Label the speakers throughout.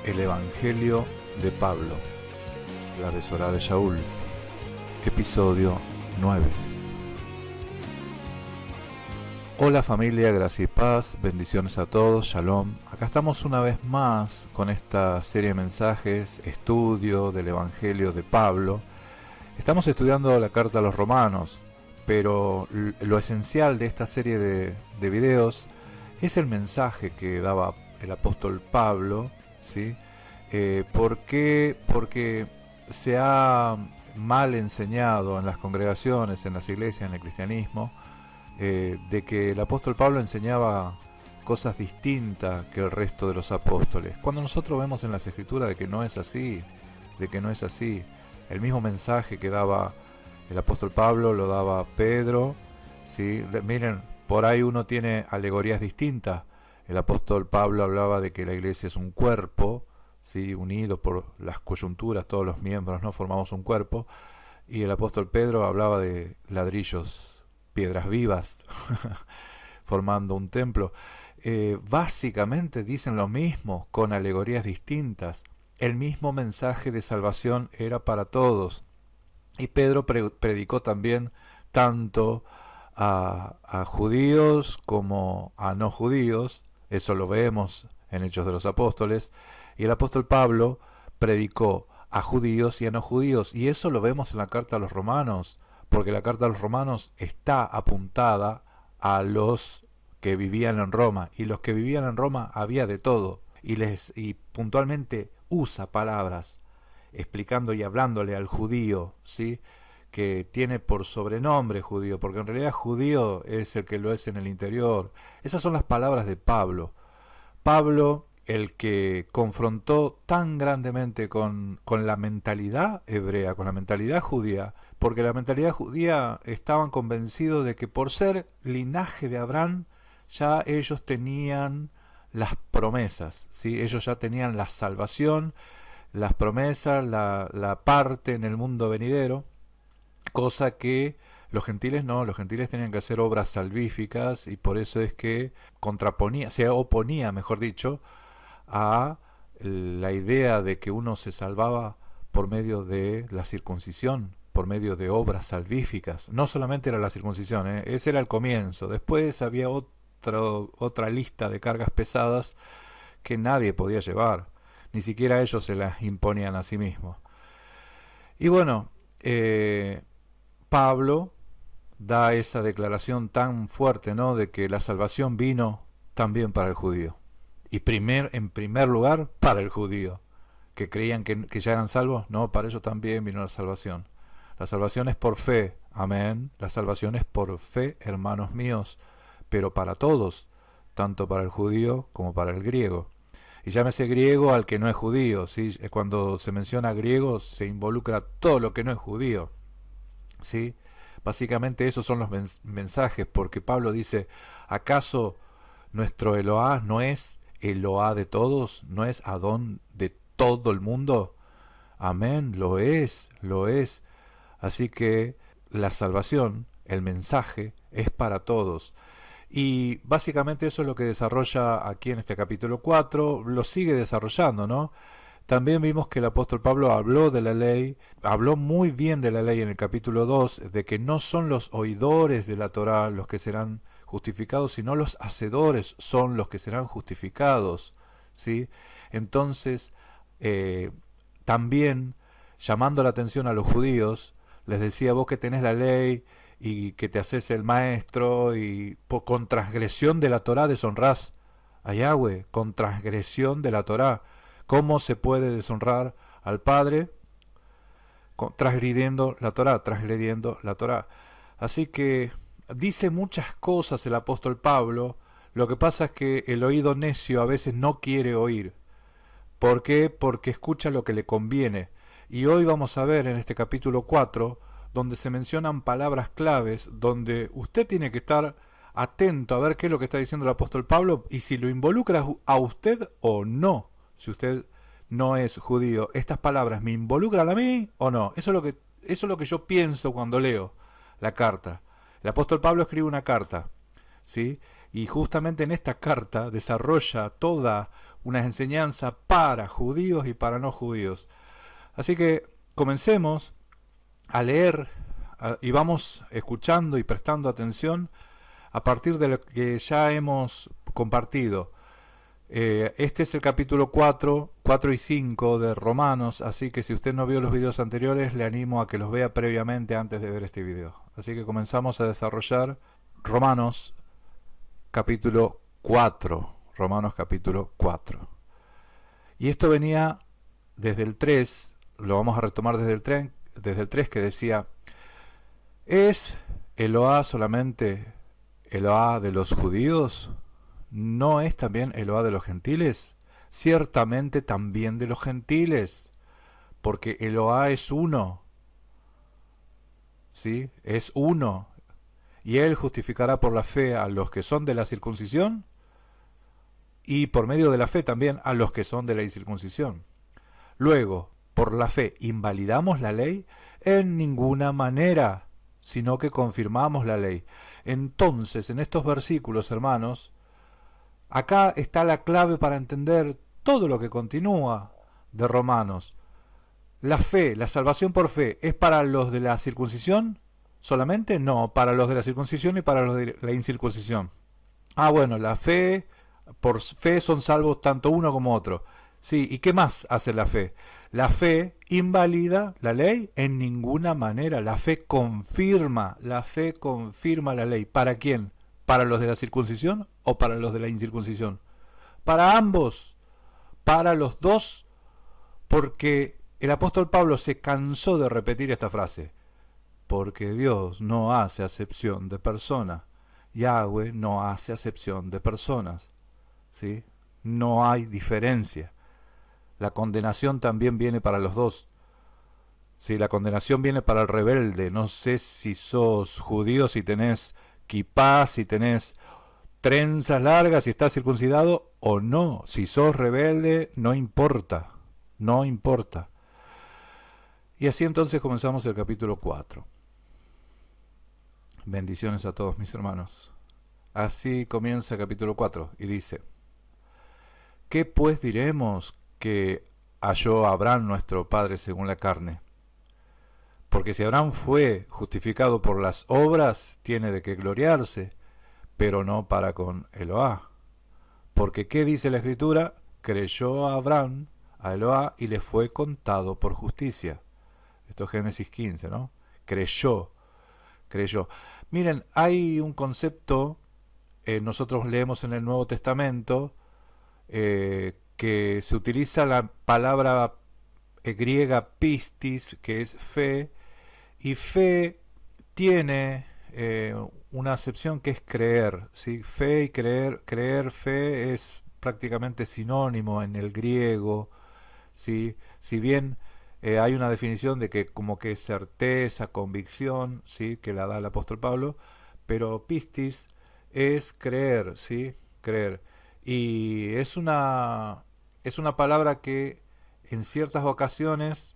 Speaker 1: El Evangelio de Pablo, la Besorá de Shaul, episodio 9. Hola familia, gracia y paz, bendiciones a todos, shalom. Acá estamos una vez más con esta serie de mensajes, estudio del Evangelio de Pablo. Estamos estudiando la carta a los romanos, pero lo esencial de esta serie de videos es el mensaje que daba el apóstol Pablo, ¿sí? ¿Por qué? Porque se ha mal enseñado en las congregaciones, en las iglesias, en el cristianismo, de que el apóstol Pablo enseñaba cosas distintas que el resto de los apóstoles. Cuando nosotros vemos en las escrituras de que no es así, el mismo mensaje que daba el apóstol Pablo lo daba Pedro, ¿sí? Miren, por ahí uno tiene alegorías distintas. El apóstol Pablo hablaba de que la iglesia es un cuerpo, ¿sí? Unido por las coyunturas, todos los miembros, ¿no? Formamos un cuerpo. Y el apóstol Pedro hablaba de ladrillos, piedras vivas, formando un templo. Básicamente dicen lo mismo, con alegorías distintas. El mismo mensaje de salvación era para todos. Y Pedro predicó también tanto a judíos como a no judíos. Eso lo vemos en Hechos de los Apóstoles. Y el apóstol Pablo predicó a judíos y a no judíos. Y eso lo vemos en la carta a los romanos, porque la carta a los romanos está apuntada a los que vivían en Roma. Y los que vivían en Roma había de todo. Y puntualmente usa palabras explicando y hablándole al judío, ¿sí? Que tiene por sobrenombre judío, porque en realidad judío es el que lo es en el interior. Esas son las palabras de Pablo. Pablo, el que confrontó tan grandemente con la mentalidad hebrea, con la mentalidad judía, porque la mentalidad judía estaban convencidos de que por ser linaje de Abraham, ya ellos tenían las promesas, ¿sí? Ellos ya tenían la salvación, las promesas, la parte en el mundo venidero, cosa que los gentiles no, los gentiles tenían que hacer obras salvíficas, y por eso es que se oponía, mejor dicho, a la idea de que uno se salvaba por medio de la circuncisión, por medio de obras salvíficas. No solamente era la circuncisión, ese era el comienzo. Después había otra lista de cargas pesadas que nadie podía llevar. Ni siquiera ellos se las imponían a sí mismos. Y bueno, Pablo da esa declaración tan fuerte, ¿no? De que la salvación vino también para el judío. Y en primer lugar, para el judío. Que creían que ya eran salvos. No, para ellos también vino la salvación. La salvación es por fe. Amén. La salvación es por fe, hermanos míos. Pero para todos. Tanto para el judío como para el griego. Y llámese griego al que no es judío, ¿sí? Cuando se menciona griego se involucra todo lo que no es judío, ¿sí? Básicamente esos son los mensajes, porque Pablo dice, ¿acaso nuestro Eloá no es Eloá de todos? ¿No es Adón de todo el mundo? Amén, lo es, lo es. Así que la salvación, el mensaje, es para todos. Y básicamente eso es lo que desarrolla aquí en este capítulo 4, lo sigue desarrollando, ¿no? También vimos que el apóstol Pablo habló de la ley, habló muy bien de la ley en el capítulo 2, de que no son los oidores de la Torá los que serán justificados, sino los hacedores son los que serán justificados, ¿sí? Entonces, también llamando la atención a los judíos, les decía, vos que tenés la ley y que te haces el maestro y con transgresión de la Torá deshonrás a Yahweh, con transgresión de la Torá. ¿Cómo se puede deshonrar al Padre? Transgrediendo la Torá. Así que dice muchas cosas el apóstol Pablo. Lo que pasa es que el oído necio a veces no quiere oír. ¿Por qué? Porque escucha lo que le conviene. Y hoy vamos a ver en este capítulo 4 donde se mencionan palabras claves, donde usted tiene que estar atento a ver qué es lo que está diciendo el apóstol Pablo y si lo involucra a usted o no. Si usted no es judío, ¿estas palabras me involucran a mí o no? Eso es lo que yo pienso cuando leo la carta. El apóstol Pablo escribe una carta, ¿sí? Y justamente en esta carta desarrolla toda una enseñanza para judíos y para no judíos. Así que comencemos a leer y vamos escuchando y prestando atención a partir de lo que ya hemos compartido. Este es el capítulo 4 y 5 de Romanos, así que si usted no vio los videos anteriores, le animo a que los vea previamente antes de ver este video. Así que comenzamos a desarrollar Romanos capítulo 4. Romanos capítulo 4. Y esto venía desde el 3, lo vamos a retomar desde el 3 que decía: ¿es Eloá solamente Eloá de los judíos? ¿No es también Eloá de los gentiles? Ciertamente también de los gentiles, porque Eloá es uno. ¿Sí? Es uno. Y él justificará por la fe a los que son de la circuncisión y por medio de la fe también a los que son de la incircuncisión. Luego, ¿por la fe invalidamos la ley? En ninguna manera, sino que confirmamos la ley. Entonces, en estos versículos, hermanos, acá está la clave para entender todo lo que continúa de Romanos. La fe, la salvación por fe, ¿es para los de la circuncisión solamente? No, para los de la circuncisión y para los de la incircuncisión. Bueno, la fe, por fe son salvos tanto uno como otro. Sí, ¿y qué más hace la fe? La fe invalida la ley en ninguna manera. La fe confirma la ley. ¿Para quién? ¿Para los de la circuncisión o para los de la incircuncisión? Para ambos, para los dos, porque el apóstol Pablo se cansó de repetir esta frase. Porque Dios no hace acepción de persona. Yahweh no hace acepción de personas. ¿Sí? No hay diferencia. La condenación también viene para los dos. Sí, la condenación viene para el rebelde. No sé si sos judío, si tenés kipá, si tenés trenzas largas, si estás circuncidado o no. Si sos rebelde, no importa. No importa. Y así entonces comenzamos el capítulo 4. Bendiciones a todos mis hermanos. Así comienza el capítulo 4 y dice: ¿qué pues diremos que halló Abraham nuestro padre según la carne? Porque si Abraham fue justificado por las obras, tiene de qué gloriarse, pero no para con Eloá. Porque ¿qué dice la Escritura? Creyó a Abraham a Eloá y le fue contado por justicia. Esto es Génesis 15, ¿no? Creyó. Miren, hay un concepto, nosotros leemos en el Nuevo Testamento, que se utiliza la palabra griega pistis, que es fe, y fe tiene una acepción que es creer, ¿sí? Fe y creer, fe es prácticamente sinónimo en el griego, ¿sí? Si bien hay una definición de que como que certeza, convicción, ¿sí? Que la da el apóstol Pablo, pero pistis es creer, ¿sí? Creer. Y es una palabra que en ciertas ocasiones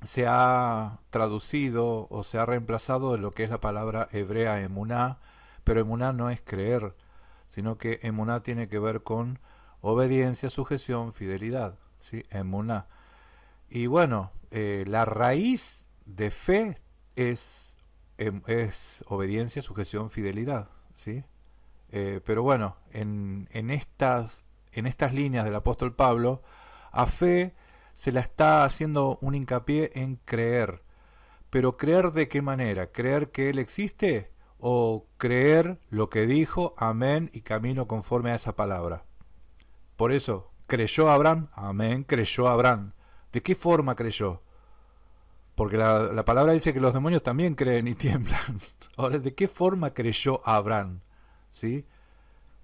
Speaker 1: se ha traducido o se ha reemplazado de lo que es la palabra hebrea emuná, pero emuná no es creer, sino que emuná tiene que ver con obediencia, sujeción, fidelidad, ¿sí? Emuná. Y bueno, la raíz de fe es obediencia, sujeción, fidelidad, ¿sí? Pero bueno, en estas líneas del apóstol Pablo, a fe se la está haciendo un hincapié en creer. Pero ¿creer de qué manera? ¿Creer que Él existe? ¿O creer lo que dijo, amén, y camino conforme a esa palabra? Por eso, ¿creyó Abraham? Amén, creyó Abraham. ¿De qué forma creyó? Porque la palabra dice que los demonios también creen y tiemblan. Ahora, ¿de qué forma creyó Abraham? ¿Sí?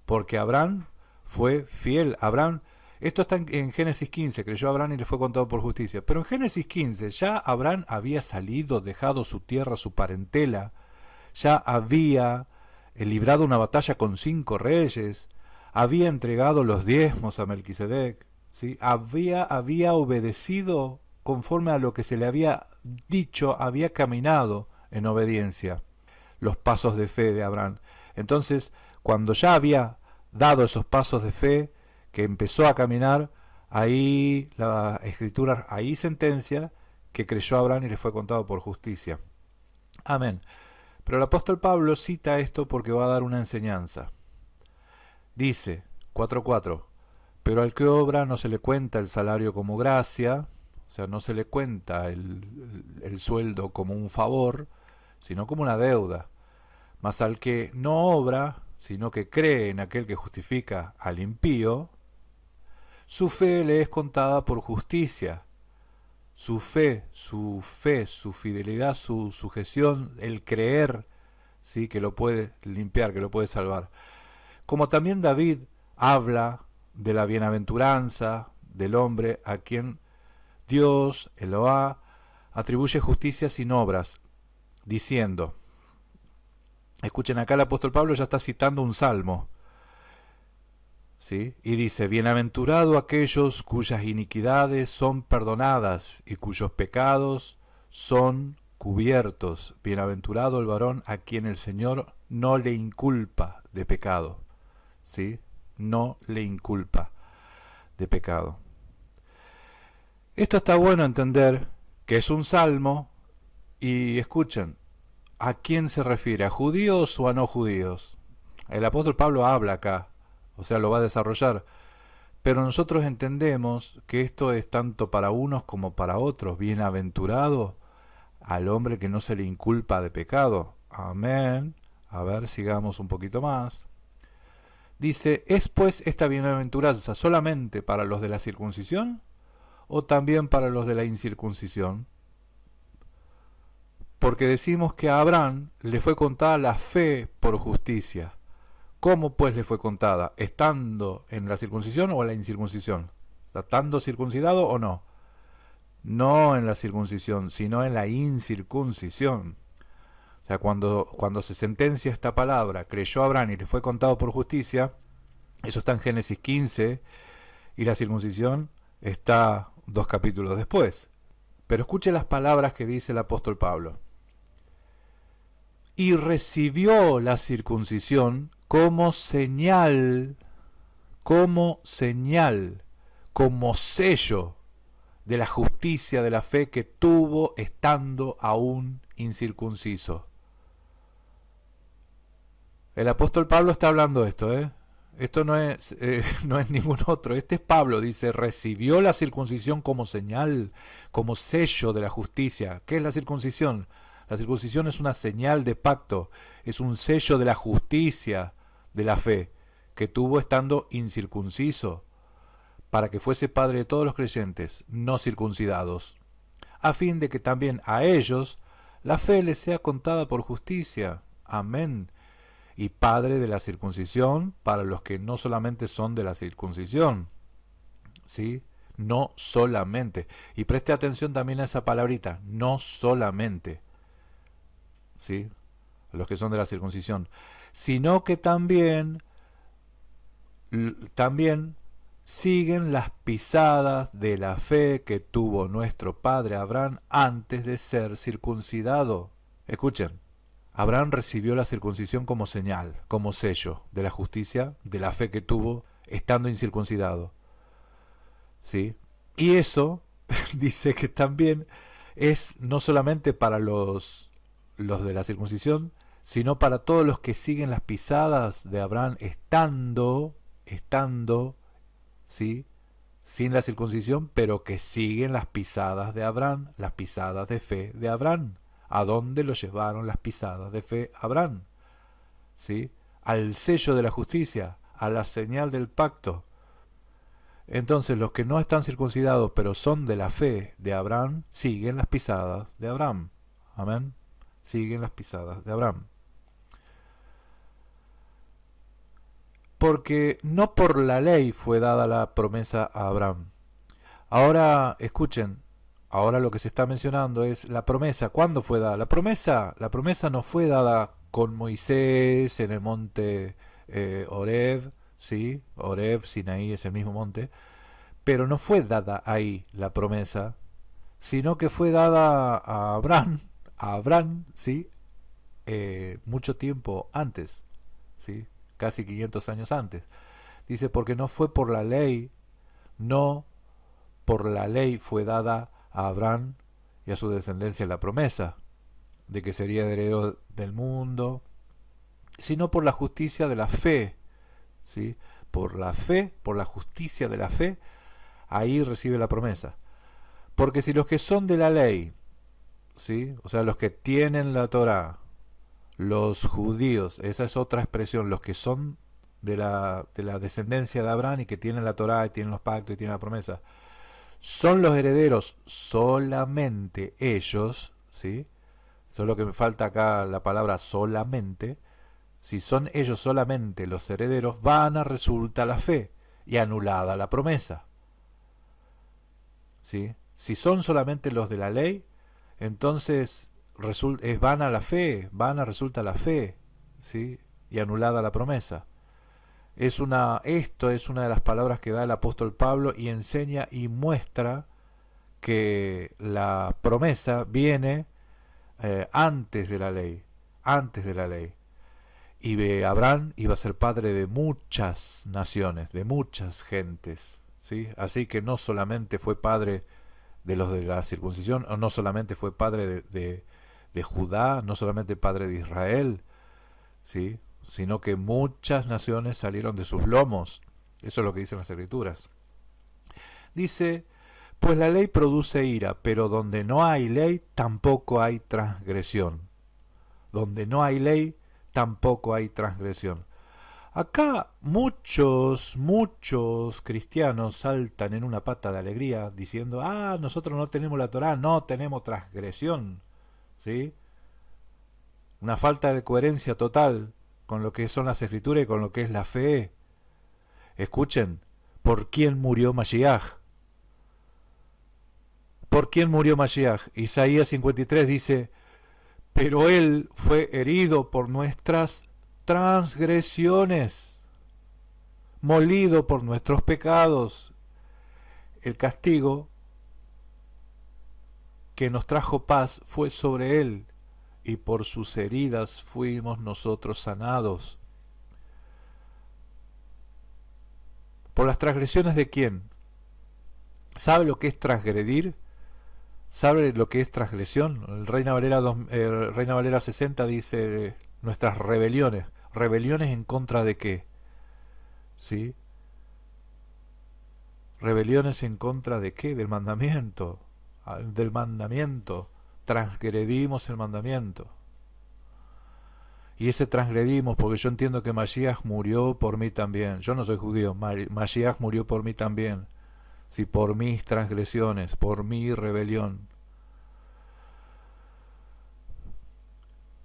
Speaker 1: Porque Abraham fue fiel. Abraham, esto está en Génesis 15, creyó Abraham y le fue contado por justicia. Pero en Génesis 15 ya Abraham había salido, dejado su tierra, su parentela, ya había librado una batalla con 5 reyes, había entregado los diezmos a Melquisedec, ¿sí? Había obedecido conforme a lo que se le había dicho, había caminado en obediencia, los pasos de fe de Abraham. Entonces, cuando ya había dado esos pasos de fe, que empezó a caminar, ahí la escritura, ahí sentencia que creyó Abraham y le fue contado por justicia. Amén. Pero el apóstol Pablo cita esto porque va a dar una enseñanza. Dice 4:4, pero al que obra no se le cuenta el salario como gracia, o sea, no se le cuenta el sueldo como un favor, sino como una deuda. Mas al que no obra, sino que cree en aquel que justifica al impío, su fe le es contada por justicia. Su fe, su fidelidad, su sujeción, el creer, ¿sí?, que lo puede limpiar, que lo puede salvar. Como también David habla de la bienaventuranza del hombre a quien Dios, Eloá, atribuye justicia sin obras, diciendo, escuchen, acá el apóstol Pablo ya está citando un salmo, ¿sí? Y dice, bienaventurado aquellos cuyas iniquidades son perdonadas y cuyos pecados son cubiertos. Bienaventurado el varón a quien el Señor no le inculpa de pecado, ¿sí? No le inculpa de pecado. Esto está bueno entender que es un salmo y escuchen, ¿a quién se refiere? ¿A judíos o a no judíos? El apóstol Pablo habla acá, o sea, lo va a desarrollar, pero nosotros entendemos que esto es tanto para unos como para otros. Bienaventurado al hombre que no se le inculpa de pecado. Amén. A ver, sigamos un poquito más. Dice, ¿es pues esta bienaventuranza solamente para los de la circuncisión o también para los de la incircuncisión? Porque decimos que a Abraham le fue contada la fe por justicia. ¿Cómo pues le fue contada? ¿Estando en la circuncisión o en la incircuncisión? ¿Estando circuncidado o no? No en la circuncisión, sino en la incircuncisión. O sea, cuando se sentencia esta palabra, creyó Abraham y le fue contado por justicia, eso está en Génesis 15, y la circuncisión está 2 capítulos después. Pero escuche las palabras que dice el apóstol Pablo. Y recibió la circuncisión como señal, como sello de la justicia de la fe que tuvo estando aún incircunciso. El apóstol Pablo está hablando de esto, ¿eh? Esto no es ningún otro. Este es Pablo, dice, recibió la circuncisión como señal, como sello de la justicia. ¿Qué es la circuncisión? La circuncisión es una señal de pacto, es un sello de la justicia de la fe que tuvo estando incircunciso, para que fuese padre de todos los creyentes no circuncidados, a fin de que también a ellos la fe les sea contada por justicia. Amén. Y padre de la circuncisión para los que no solamente son de la circuncisión, ¿sí? No solamente. Y preste atención también a esa palabrita, no solamente, ¿sí?, los que son de la circuncisión, sino que también siguen las pisadas de la fe que tuvo nuestro padre Abraham antes de ser circuncidado. Escuchen, Abraham recibió la circuncisión como señal, como sello de la justicia, de la fe que tuvo estando incircuncidado, ¿sí? Y eso dice que también es no solamente para los de la circuncisión, sino para todos los que siguen las pisadas de Abraham estando, ¿sí?, sin la circuncisión, pero que siguen las pisadas de Abraham, las pisadas de fe de Abraham. ¿A dónde lo llevaron las pisadas de fe Abraham? ¿Sí? Al sello de la justicia, a la señal del pacto. Entonces los que no están circuncidados, pero son de la fe de Abraham, siguen las pisadas de Abraham. Amén. Siguen las pisadas de Abraham. Porque no por la ley fue dada la promesa a Abraham. Ahora, escuchen, ahora lo que se está mencionando es la promesa. ¿Cuándo fue dada? La promesa no fue dada con Moisés en el monte Horeb, ¿sí? Horeb, Sinaí es el mismo monte, pero no fue dada ahí la promesa, sino que fue dada a Abraham, ¿sí? Mucho tiempo antes, ¿sí? Casi 500 años antes. Dice, porque no fue por la ley, no por la ley fue dada a Abraham y a su descendencia la promesa de que sería heredero del mundo, sino por la justicia de la fe, ¿sí? Por la fe, por la justicia de la fe, ahí recibe la promesa. Porque si los que son de la ley, ¿sí? O sea, los que tienen la Torá, los judíos, esa es otra expresión, los que son de la descendencia de Abraham y que tienen la Torá y tienen los pactos y tienen la promesa, son los herederos solamente ellos, ¿sí? Solo que me falta acá la palabra solamente. Si son ellos solamente los herederos, vana resulta la fe y anulada la promesa, ¿sí? Si son solamente los de la ley, entonces es vana la fe, vana resulta la fe, ¿sí? Y anulada la promesa. Esto es una de las palabras que da el apóstol Pablo y enseña y muestra que la promesa viene antes de la ley, antes de la ley. Y Abraham iba a ser padre de muchas naciones, de muchas gentes, ¿sí? Así que no solamente fue padre de los de la circuncisión, o no solamente fue padre de Judá, no solamente padre de Israel, ¿sí? Sino que muchas naciones salieron de sus lomos. Eso es lo que dicen las Escrituras. Dice, pues la ley produce ira, pero donde no hay ley, tampoco hay transgresión. Donde no hay ley, tampoco hay transgresión. Acá muchos cristianos saltan en una pata de alegría diciendo, nosotros no tenemos la Torá, no tenemos transgresión, ¿sí? Una falta de coherencia total con lo que son las Escrituras y con lo que es la fe. Escuchen, ¿por quién murió Mashiach? ¿Por quién murió Mashiach? Isaías 53 dice, pero él fue herido por nuestras transgresiones, molido por nuestros pecados. El castigo que nos trajo paz fue sobre él, y por sus heridas fuimos nosotros sanados. ¿Por las transgresiones de quién? ¿Sabe lo que es transgredir? ¿Sabe lo que es transgresión? El Reina Valera 60 dice nuestras rebeliones. ¿Rebeliones en contra de qué? ¿Sí? ¿Rebeliones en contra de qué? Del mandamiento. Del mandamiento. Transgredimos el mandamiento. Y ese transgredimos porque yo entiendo que Mashiach murió por mí también. Yo no soy judío. Mashiach murió por mí también. Si por mis transgresiones, por mi rebelión.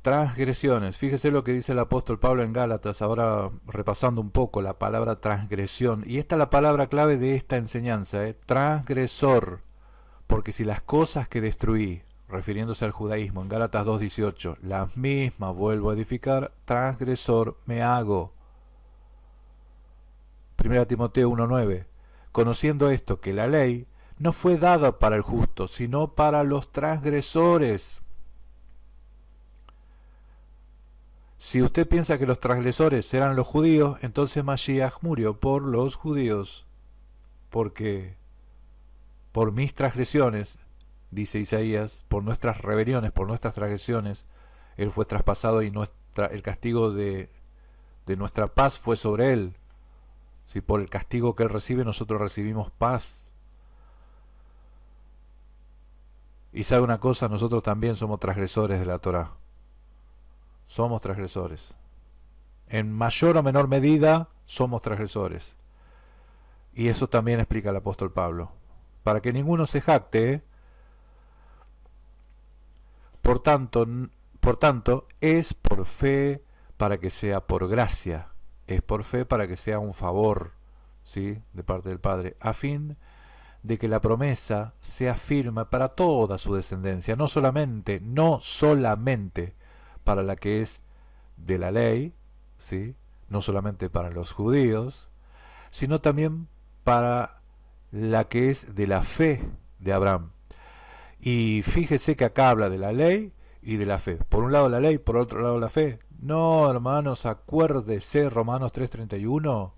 Speaker 1: Transgresiones. Fíjese lo que dice el apóstol Pablo en Gálatas, ahora repasando un poco la palabra transgresión. Y esta es la palabra clave de esta enseñanza, transgresor. Porque si las cosas que destruí, refiriéndose al judaísmo en Gálatas 2:18, las mismas vuelvo a edificar, transgresor me hago. 1 Timoteo 1:9. Conociendo esto, que la ley no fue dada para el justo, sino para los transgresores. Si usted piensa que los transgresores eran los judíos, entonces Mashiach murió por los judíos. Porque por mis transgresiones, dice Isaías, por nuestras rebeliones, por nuestras transgresiones, él fue traspasado y el castigo de nuestra paz fue sobre él. Si por el castigo que él recibe nosotros recibimos paz. Y sabe una cosa, nosotros también somos transgresores de la Torá. Somos transgresores. En mayor o menor medida somos transgresores. Y eso también explica el apóstol Pablo. Para que ninguno se jacte, por tanto, es por fe para que sea por gracia. Es por fe para que sea un favor, ¿sí?, de parte del Padre, a fin de que la promesa sea firme para toda su descendencia, no solamente para la que es de la ley, ¿sí?, no solamente para los judíos, sino también para la que es de la fe de Abraham. Y fíjese que acá habla de la ley y de la fe. Por un lado la ley, por otro lado la fe. No, hermanos, acuérdese Romanos 3:31,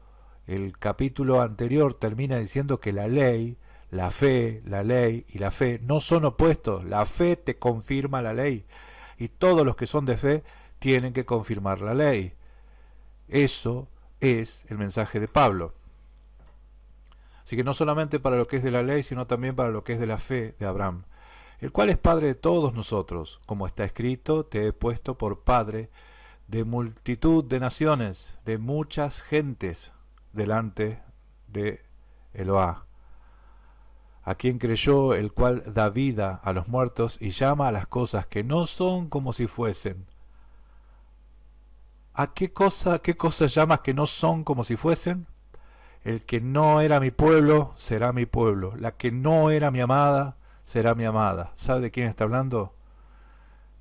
Speaker 1: El capítulo anterior termina diciendo que la ley, la fe, la ley y la fe no son opuestos. La fe te confirma la ley y todos los que son de fe tienen que confirmar la ley. Eso es el mensaje de Pablo. Así que no solamente para lo que es de la ley, sino también para lo que es de la fe de Abraham, el cual es padre de todos nosotros, como está escrito, te he puesto por padre de multitud de naciones, de muchas gentes, delante de Eloá, a quien creyó, el cual da vida a los muertos y llama a las cosas que no son como si fuesen. ¿A qué cosa llamas que no son como si fuesen? El que no era mi pueblo será mi pueblo, la que no era mi amada será mi amada. ¿Sabe de quién está hablando?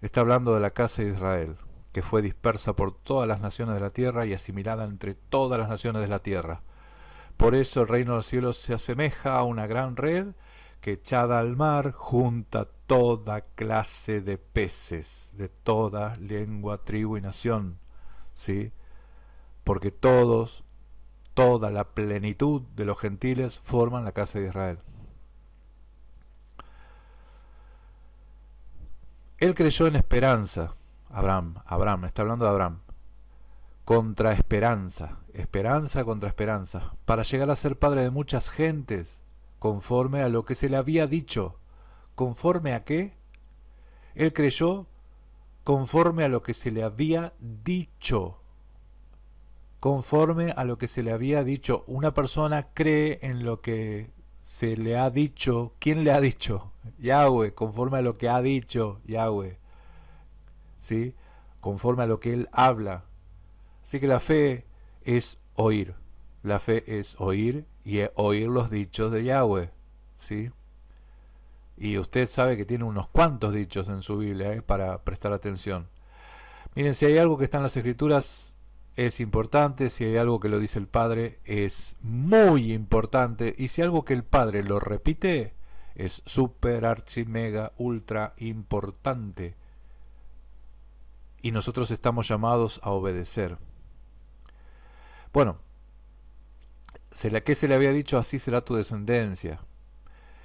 Speaker 1: Está hablando de la casa de Israel, que fue dispersa por todas las naciones de la tierra y asimilada entre todas las naciones de la tierra. Por eso el reino de los cielos se asemeja a una gran red que echada al mar junta toda clase de peces, de toda lengua, tribu y nación, ¿sí? Porque toda la plenitud de los gentiles forman la casa de Israel. Él creyó en esperanza, Abraham, está hablando de Abraham, contra esperanza contra esperanza, para llegar a ser padre de muchas gentes, conforme a lo que se le había dicho. ¿Conforme a qué? Él creyó conforme a lo que se le había dicho. Conforme a lo que se le había dicho. Una persona cree en lo que se le ha dicho. ¿Quién le ha dicho? Yahweh, conforme a lo que ha dicho Yahweh, ¿sí? Conforme a lo que él habla. Así que la fe es oír. La fe es oír y oír los dichos de Yahweh, ¿sí? Y usted sabe que tiene unos cuantos dichos en su Biblia, para prestar atención. Miren, si hay algo que está en las Escrituras es importante, si hay algo que lo dice el Padre es muy importante, y si algo que el Padre lo repite es super, archi, mega, ultra importante. Y nosotros estamos llamados a obedecer. Bueno, ¿qué se le había dicho? Así será tu descendencia.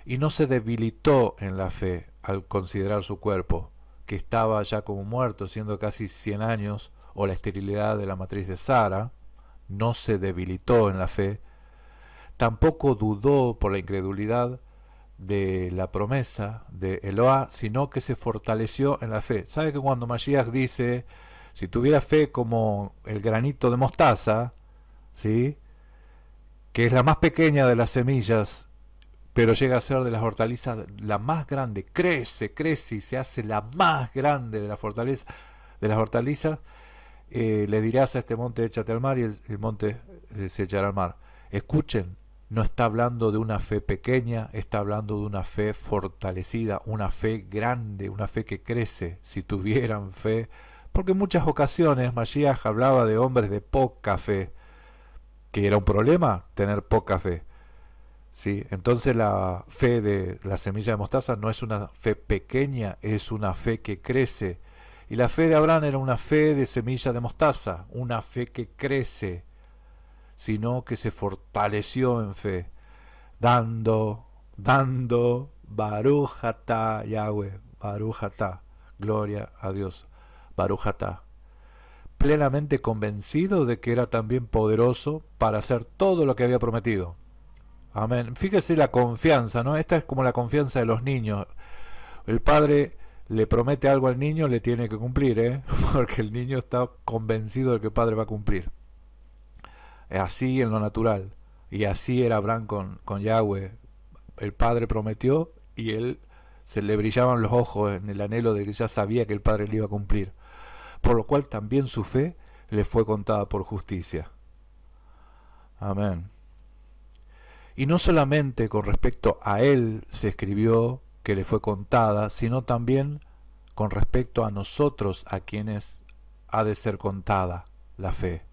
Speaker 1: Y no se debilitó en la fe al considerar su cuerpo, que estaba ya como muerto, siendo casi 100 años, o la esterilidad de la matriz de Sara. No se debilitó en la fe. Tampoco dudó por la incredulidad de la promesa de Eloá, sino que se fortaleció en la fe. ¿Sabe que cuando Mashiach dice, si tuviera fe como el granito de mostaza, ¿sí?, que es la más pequeña de las semillas, pero llega a ser de las hortalizas la más grande, crece y se hace la más grande de las hortalizas, le dirás a este monte, échate al mar, y el monte se echará al mar. Escuchen, no está hablando de una fe pequeña, está hablando de una fe fortalecida, una fe grande, una fe que crece. Si tuvieran fe, porque en muchas ocasiones Mashiach hablaba de hombres de poca fe, que era un problema tener poca fe, ¿sí? Entonces la fe de la semilla de mostaza no es una fe pequeña, es una fe que crece. Y la fe de Abraham era una fe de semilla de mostaza, una fe que crece, sino que se fortaleció en fe, dando, Baruch atah Yahweh, Baruch atah, gloria a Dios, Baruch atah, plenamente convencido de que era también poderoso para hacer todo lo que había prometido. Amén. Fíjese la confianza, ¿no? Esta es como la confianza de los niños. El padre le promete algo al niño, le tiene que cumplir, porque el niño está convencido de que el padre va a cumplir. Así en lo natural. Y así era Abraham con Yahweh. El padre prometió y él se le brillaban los ojos en el anhelo de que ya sabía que el padre le iba a cumplir. Por lo cual también su fe le fue contada por justicia. Amén. Y no solamente con respecto a él se escribió que le fue contada, sino también con respecto a nosotros, a quienes ha de ser contada la fe.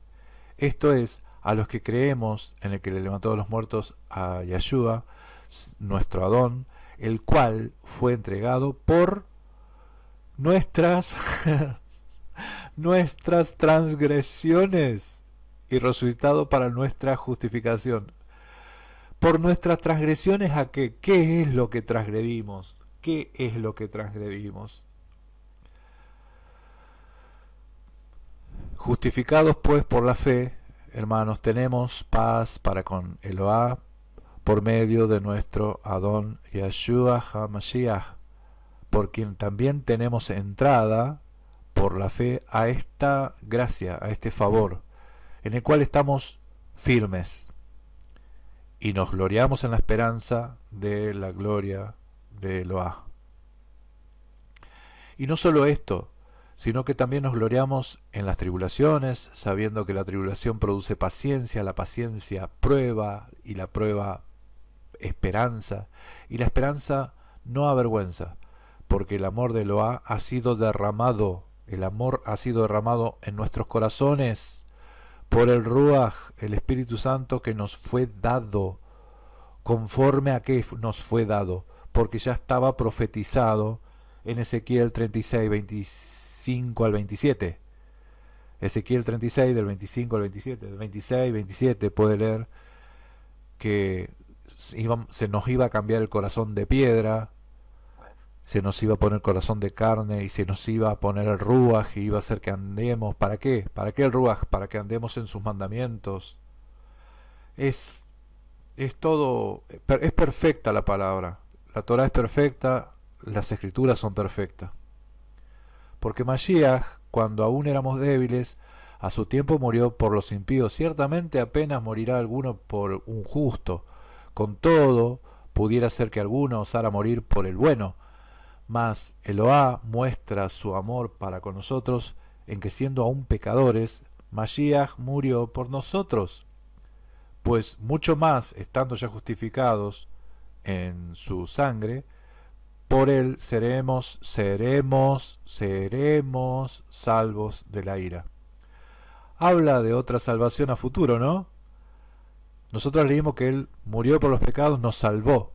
Speaker 1: Esto es, a los que creemos en el que le levantó de los muertos a Yeshua, nuestro Adón, el cual fue entregado por nuestras transgresiones y resucitado para nuestra justificación. Por nuestras transgresiones, ¿a qué? ¿Qué es lo que transgredimos? ¿Qué es lo que transgredimos? Justificados pues por la fe, hermanos, tenemos paz para con Eloá por medio de nuestro Adón Yeshua HaMashiach, por quien también tenemos entrada por la fe a esta gracia, a este favor, en el cual estamos firmes y nos gloriamos en la esperanza de la gloria de Eloá. Y no solo esto, sino que también nos gloriamos en las tribulaciones, sabiendo que la tribulación produce paciencia, la paciencia prueba, y la prueba esperanza, y la esperanza no avergüenza, porque el amor de Eloá ha sido derramado, el amor ha sido derramado en nuestros corazones por el Ruach, el Espíritu Santo que nos fue dado, conforme a que nos fue dado, porque ya estaba profetizado en Ezequiel 36, 25 al 27. Ezequiel 36 del 25 al 27, del 26 27 puede leer que se nos iba a cambiar el corazón de piedra, se nos iba a poner corazón de carne y se nos iba a poner el Ruach y iba a hacer que andemos. ¿Para qué? ¿Para qué el Ruach? Para que andemos en sus mandamientos. Es todo, es perfecta la palabra. La Torah es perfecta, las escrituras son perfectas. Porque Mashiach, cuando aún éramos débiles, a su tiempo murió por los impíos. Ciertamente apenas morirá alguno por un justo. Con todo, pudiera ser que alguno osara morir por el bueno. Mas Eloá muestra su amor para con nosotros en que siendo aún pecadores, Mashiach murió por nosotros. Pues mucho más, estando ya justificados en su sangre, por él seremos salvos de la ira. Habla de otra salvación a futuro, ¿no? Nosotros leímos que él murió por los pecados, nos salvó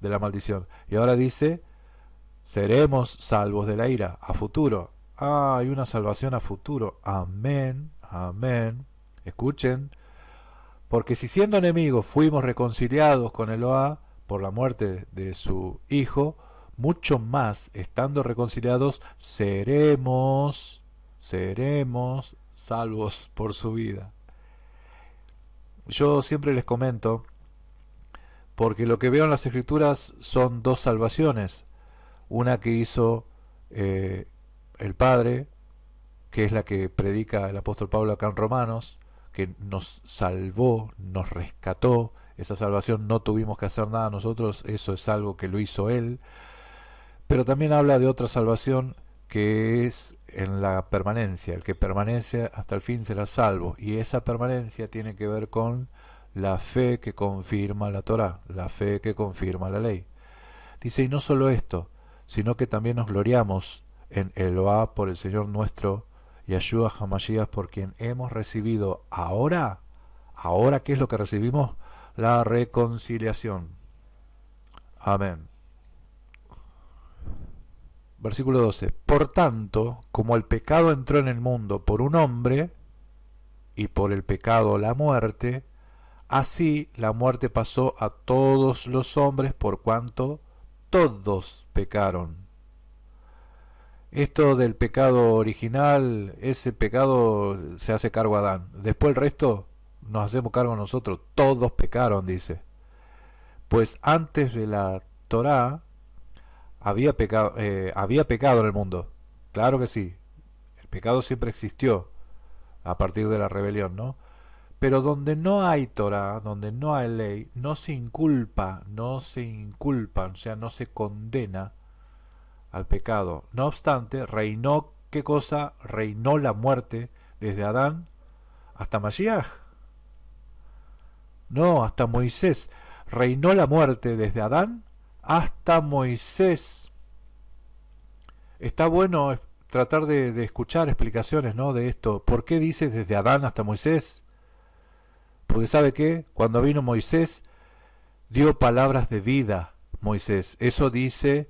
Speaker 1: de la maldición. Y ahora dice, seremos salvos de la ira a futuro. Ah, hay una salvación a futuro. Amén, amén. Escuchen, porque si siendo enemigos fuimos reconciliados con Eloá por la muerte de su Hijo, mucho más, estando reconciliados, seremos salvos por su vida. Yo siempre les comento, porque lo que veo en las Escrituras son dos salvaciones. Una que hizo el Padre, que es la que predica el apóstol Pablo acá en Romanos, que nos salvó, nos rescató. Esa salvación no tuvimos que hacer nada nosotros, eso es algo que lo hizo Él. Pero también habla de otra salvación que es en la permanencia. El que permanece hasta el fin será salvo. Y esa permanencia tiene que ver con la fe que confirma la Torá, la fe que confirma la ley. Dice, y no solo esto, sino que también nos gloriamos en Eloá por el Señor nuestro, Yeshua HaMashiach, por quien hemos recibido ahora, ¿qué es lo que recibimos? La reconciliación. Amén. Versículo 12. Por tanto, como el pecado entró en el mundo por un hombre, y por el pecado la muerte, así la muerte pasó a todos los hombres por cuanto todos pecaron. Esto del pecado original, ese pecado se hace cargo a Adán. Después el resto nos hacemos cargo nosotros. Todos pecaron, dice. Pues antes de la Torá había pecado en el mundo. Claro que sí. El pecado siempre existió a partir de la rebelión, ¿no? Pero donde no hay Torá, donde no hay ley, no se inculpa, o sea, no se condena al pecado. No obstante, reinó, ¿qué cosa? Reinó la muerte desde Adán hasta Mashiach. No, hasta Moisés. Reinó la muerte desde Adán hasta Moisés. Está bueno tratar de escuchar explicaciones, ¿no?, de esto. ¿Por qué dice desde Adán hasta Moisés? Porque ¿sabe qué? Cuando vino Moisés, dio palabras de vida, Moisés. Eso dice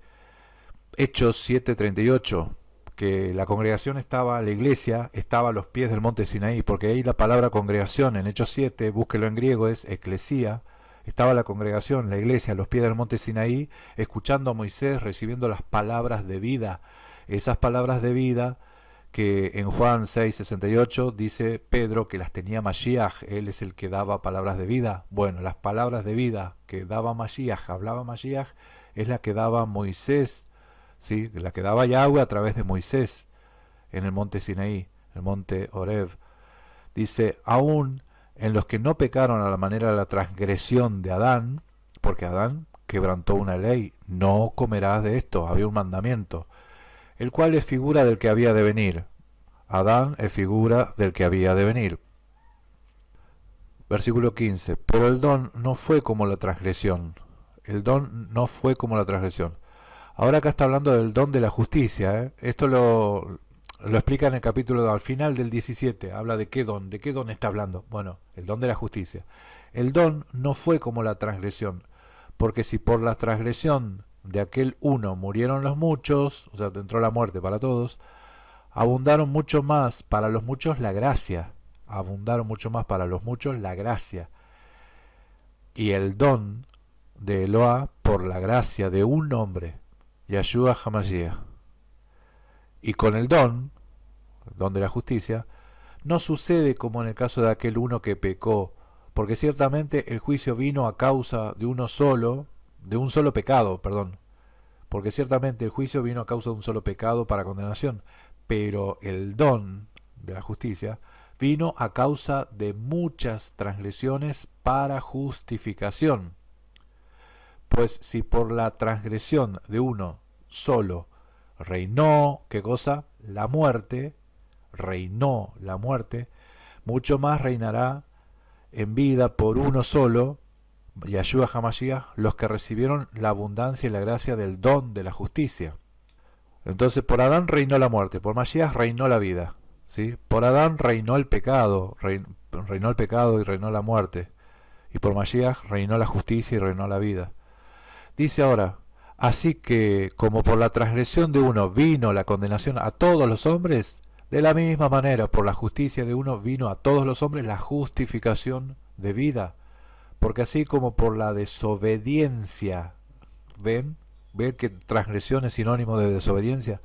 Speaker 1: Hechos 7:38, que la congregación estaba, la iglesia estaba a los pies del monte Sinaí, porque ahí la palabra congregación en Hechos 7, búsquelo en griego, es eclesía. Estaba la congregación, la iglesia, a los pies del monte Sinaí, escuchando a Moisés, recibiendo las palabras de vida. Esas palabras de vida que en Juan 6:68 dice Pedro que las tenía Mashiach, él es el que daba palabras de vida. Bueno, las palabras de vida que daba Mashiach, hablaba Mashiach, es la que daba Moisés, ¿sí? La que daba Yahweh a través de Moisés en el monte Sinaí, el monte Horeb. Dice, aún en los que no pecaron a la manera de la transgresión de Adán, porque Adán quebrantó una ley, no comerás de esto, había un mandamiento, el cual es figura del que había de venir. Adán es figura del que había de venir. Versículo 15. Pero el don no fue como la transgresión. El don no fue como la transgresión. Ahora acá está hablando del don de la justicia, ¿eh? Esto lo explica en el capítulo al final del 17. Habla de qué don está hablando. Bueno, el don de la justicia. El don no fue como la transgresión. Porque si por la transgresión de aquel uno murieron los muchos, o sea, entró la muerte para todos, abundaron mucho más para los muchos la gracia. Abundaron mucho más para los muchos la gracia. Y el don de Eloá por la gracia de un hombre, Yahshua HaMashiach. Y con el don de la justicia, no sucede como en el caso de aquel uno que pecó, porque ciertamente el juicio vino a causa de un solo pecado, porque ciertamente el juicio vino a causa de un solo pecado para condenación, pero el don de la justicia vino a causa de muchas transgresiones para justificación. Pues si por la transgresión de uno solo reinó, ¿qué cosa? La muerte, reinó la muerte, mucho más reinará en vida por uno solo, Yahshua HaMashiach, los que recibieron la abundancia y la gracia del don de la justicia. Entonces por Adán reinó la muerte, por Mashiach reinó la vida, ¿sí? Por Adán reinó el pecado, reinó el pecado y reinó la muerte, y por Mashiach reinó la justicia y reinó la vida. Dice ahora, así que como por la transgresión de uno vino la condenación a todos los hombres, de la misma manera por la justicia de uno vino a todos los hombres la justificación de vida. Porque así como por la desobediencia, ¿ven que transgresión es sinónimo de desobediencia?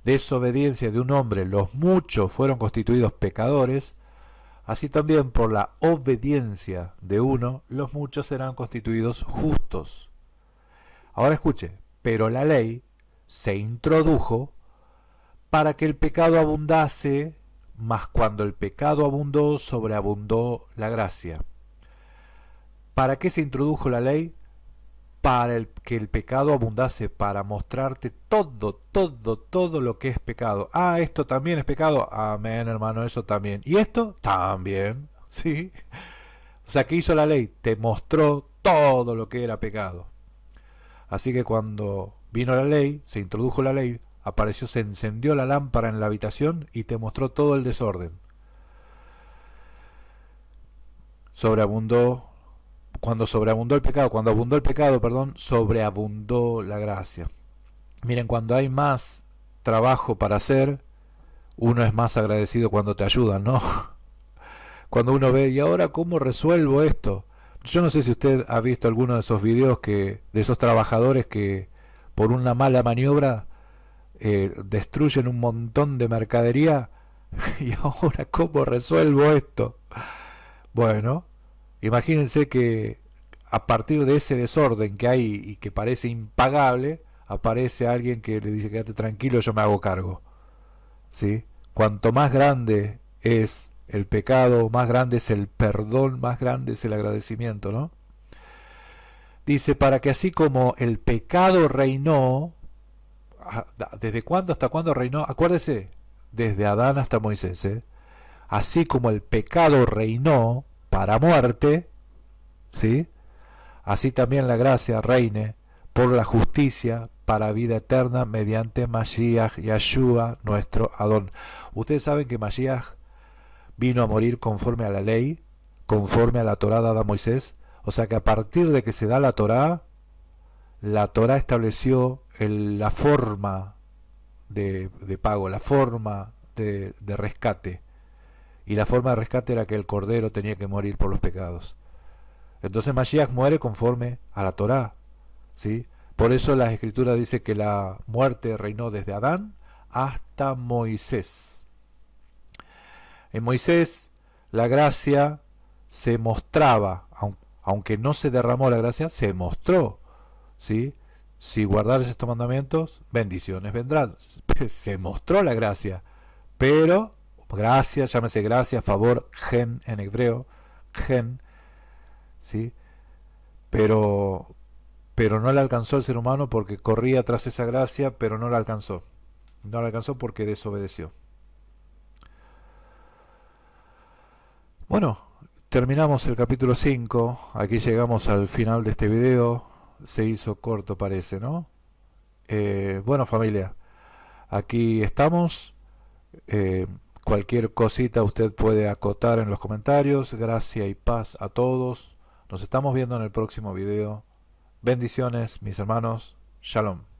Speaker 1: Desobediencia de un hombre, los muchos fueron constituidos pecadores, así también por la obediencia de uno, los muchos serán constituidos justos. Ahora escuche, pero la ley se introdujo para que el pecado abundase, mas cuando el pecado abundó, sobreabundó la gracia. ¿Para qué se introdujo la ley? Para que el pecado abundase, para mostrarte todo lo que es pecado. Ah, esto también es pecado. Amén, hermano, eso también. ¿Y esto? También, ¿sí? O sea, ¿qué hizo la ley? Te mostró todo lo que era pecado. Así que cuando vino la ley, se introdujo la ley, apareció, se encendió la lámpara en la habitación y te mostró todo el desorden. Cuando abundó el pecado, sobreabundó la gracia. Miren, cuando hay más trabajo para hacer, uno es más agradecido cuando te ayudan, ¿no? Cuando uno ve, ¿y ahora cómo resuelvo esto? Yo no sé si usted ha visto alguno de esos videos de esos trabajadores que por una mala maniobra destruyen un montón de mercadería. ¿Y ahora cómo resuelvo esto? Bueno, imagínense que a partir de ese desorden que hay y que parece impagable, aparece alguien que le dice, quédate tranquilo, yo me hago cargo, ¿sí? Cuanto más grande es el pecado, más grande es el perdón, más grande es el agradecimiento, ¿no? Dice, para que así como el pecado reinó, ¿desde cuándo hasta cuándo reinó? Acuérdese, desde Adán hasta Moisés, ¿eh? Así como el pecado reinó para muerte, ¿sí? Así también la gracia reine por la justicia para vida eterna mediante Mashiach Yahshua, nuestro Adón. Ustedes saben que Mashiach vino a morir conforme a la ley, conforme a la Torá dada a Moisés. O sea que a partir de que se da la Torá estableció la forma de pago, la forma de rescate. Y la forma de rescate era que el Cordero tenía que morir por los pecados. Entonces Mashiach muere conforme a la Torá, ¿sí? Por eso la Escritura dice que la muerte reinó desde Adán hasta Moisés. En Moisés la gracia se mostraba, aunque no se derramó la gracia, se mostró, ¿sí? Si guardares estos mandamientos, bendiciones vendrán. Se mostró la gracia, pero gracia, llámese gracia, favor, gen en hebreo, gen, ¿sí? Pero no la alcanzó el ser humano porque corría tras esa gracia, pero no la alcanzó. No la alcanzó porque desobedeció. Bueno, terminamos el capítulo 5. Aquí llegamos al final de este video. Se hizo corto, parece, ¿no? Bueno, familia, aquí estamos. Cualquier cosita usted puede acotar en los comentarios. Gracia y paz a todos. Nos estamos viendo en el próximo video. Bendiciones, mis hermanos. Shalom.